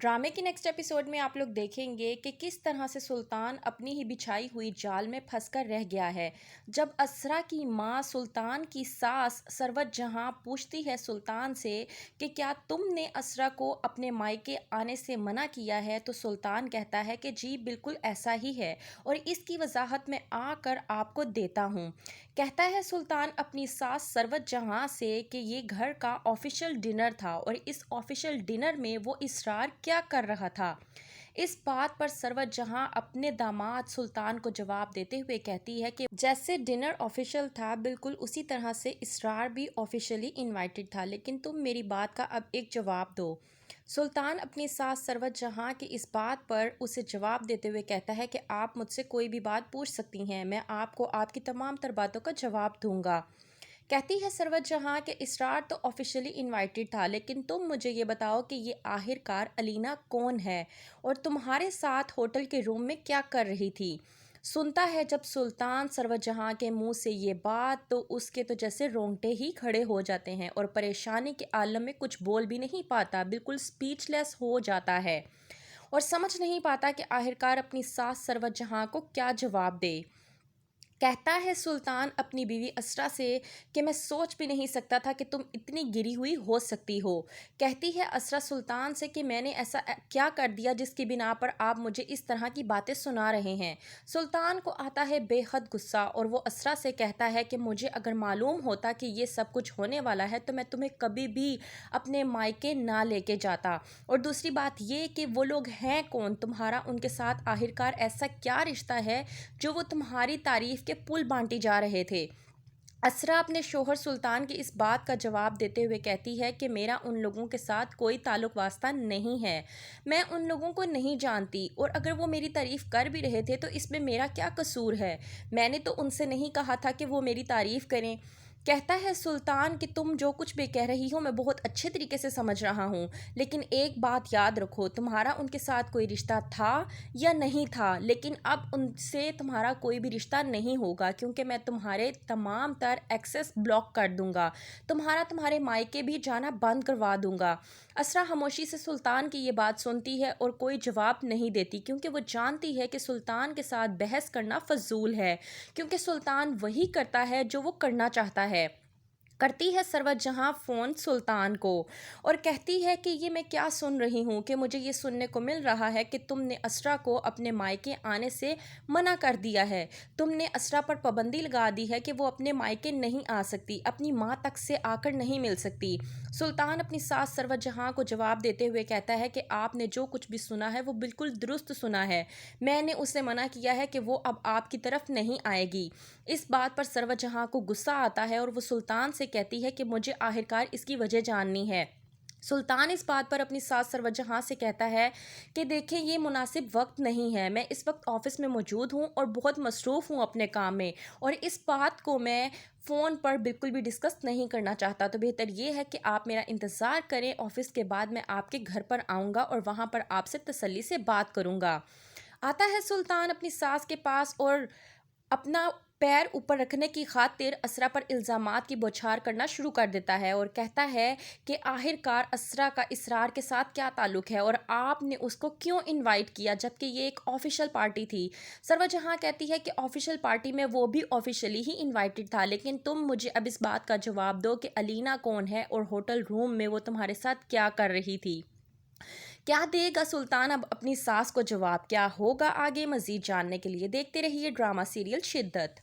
ड्रामे के next episode में आप लोग देखेंगे कि किस तरह से सुल्तान अपनी ही बिछाई हुई जाल में फंसकर रह गया है। जब असरा की माँ सुल्तान की सास सरवत जहाँ पूछती है सुल्तान से कि क्या तुमने असरा को अपने मायके आने से मना किया है, तो सुल्तान कहता है कि जी बिल्कुल ऐसा ही है और इसकी वजाहत मैं आकर आपको देता हूँ। कहता है सुल्तान अपनी सास सरवत जहाँ से कि ये घर का ऑफिशियल डिनर था और इस ऑफिशियल डिनर में वो इसरार क्या कर रहा था। इस बात पर सरवत जहाँ अपने दामाद सुल्तान को जवाब देते हुए कहती है कि जैसे डिनर ऑफिशियल था बिल्कुल उसी तरह से इसरार भी ऑफिशियली इनवाइटेड था, लेकिन तुम मेरी बात का अब एक जवाब दो। सुल्तान अपनी सास सरवत जहाँ की इस बात पर उसे जवाब देते हुए कहता है कि आप मुझसे कोई भी बात पूछ सकती हैं, मैं आपको आपकी तमाम तर बातों का जवाब दूंगा। कहती है सरवत जहाँ कि इसरार तो ऑफिशियली इनवाइटेड था, लेकिन तुम मुझे ये बताओ कि ये आखिरकार अलीना कौन है और तुम्हारे साथ होटल के रूम में क्या कर रही थी। सुनता है जब सुल्तान सरवत जहाँ के मुंह से ये बात तो उसके तो जैसे रोंगटे ही खड़े हो जाते हैं और परेशानी के आलम में कुछ बोल भी नहीं पाता, बिल्कुल स्पीचलेस हो जाता है और समझ नहीं पाता कि आखिरकार अपनी सास सरवत जहाँ को क्या जवाब दे। कहता है सुल्तान अपनी बीवी असरा से कि मैं सोच भी नहीं सकता था कि तुम इतनी गिरी हुई हो सकती हो। कहती है असरा सुल्तान से कि मैंने ऐसा क्या कर दिया जिसकी बिना पर आप मुझे इस तरह की बातें सुना रहे हैं। सुल्तान को आता है बेहद गुस्सा और वो असरा से कहता है कि मुझे अगर मालूम होता कि ये सब कुछ होने वाला है तो मैं तुम्हें कभी भी अपने मायके ना लेके जाता। और दूसरी बात ये कि वो लोग हैं कौन, तुम्हारा उनके साथ आखिरकार ऐसा क्या रिश्ता है जो वो तुम्हारी तारीफ के पुल बांटी जा रहे थे। असरा अपने शोहर सुल्तान की इस बात का जवाब देते हुए कहती है कि मेरा उन लोगों के साथ कोई ताल्लुक वास्ता नहीं है, मैं उन लोगों को नहीं जानती और अगर वो मेरी तारीफ़ कर भी रहे थे तो इसमें मेरा क्या कसूर है, मैंने तो उनसे नहीं कहा था कि वो मेरी तारीफ़ करें। कहता है सुल्तान कि तुम जो कुछ भी कह रही हो मैं बहुत अच्छे तरीके से समझ रहा हूँ, लेकिन एक बात याद रखो, तुम्हारा उनके साथ कोई रिश्ता था या नहीं था, लेकिन अब उनसे तुम्हारा कोई भी रिश्ता नहीं होगा क्योंकि मैं तुम्हारे तमाम तर एक्सेस ब्लॉक कर दूंगा, तुम्हारे मायके भी जाना बंद करवा दूंगा। असरा खामोशी से सुल्तान की ये बात सुनती है और कोई जवाब नहीं देती क्योंकि वो जानती है कि सुल्तान के साथ बहस करना फजूल है, क्योंकि सुल्तान वही करता है जो वो करना चाहता है। करती है सरवत जहाँ फ़ोन सुल्तान को और कहती है कि ये मैं क्या सुन रही हूँ कि मुझे ये सुनने को मिल रहा है कि तुमने असरा को अपने मायके आने से मना कर दिया है, तुमने असरा पर पाबंदी लगा दी है कि वो अपने मायके नहीं आ सकती, अपनी माँ तक से आकर नहीं मिल सकती। सुल्तान अपनी सास सरवत जहाँ को जवाब देते हुए कहता है कि आपने जो कुछ भी सुना है वो बिल्कुल दुरुस्त सुना है, मैंने उसे मना किया है कि वो अब आपकी तरफ नहीं आएगी। इस बात पर सरवत जहाँ को गुस्सा आता है और वो सुल्तान से कहती है कि मुझे आखिरकार इसकी वजह जाननी है। सुल्तान इस बात पर अपनी सास सरवत जहाँ से कहता है कि देखें ये मुनासिब वक्त नहीं है, मैं इस वक्त ऑफिस में मौजूद हूँ और बहुत मसरूफ़ हूँ अपने काम में और इस बात को मैं फ़ोन पर बिल्कुल भी डिस्कस नहीं करना चाहता, तो बेहतर ये है कि आप मेरा इंतज़ार करें, ऑफिस के बाद मैं आपके घर पर आऊँगा और वहाँ पर आपसे तसल्ली से बात करूँगा। आता है सुल्तान अपनी सास के पास और अपना पैर ऊपर रखने की खातिर असरा पर इल्ज़ामात की बौछार करना शुरू कर देता है और कहता है कि आखिरकार असरा का इसरार के साथ क्या ताल्लुक़ है और आपने उसको क्यों इनवाइट किया जबकि ये एक ऑफिशियल पार्टी थी। सरवा जहाँ कहती है कि ऑफिशियल पार्टी में वो भी ऑफिशियली ही इनवाइटेड था, लेकिन तुम मुझे अब इस बात का जवाब दो कि अलीना कौन है और होटल रूम में वो तुम्हारे साथ क्या कर रही थी। क्या देगा सुल्तान अब अपनी सास को जवाब, क्या होगा आगे, मज़ीद जानने के लिए देखते रहिए ड्रामा सीरियल शिद्दत।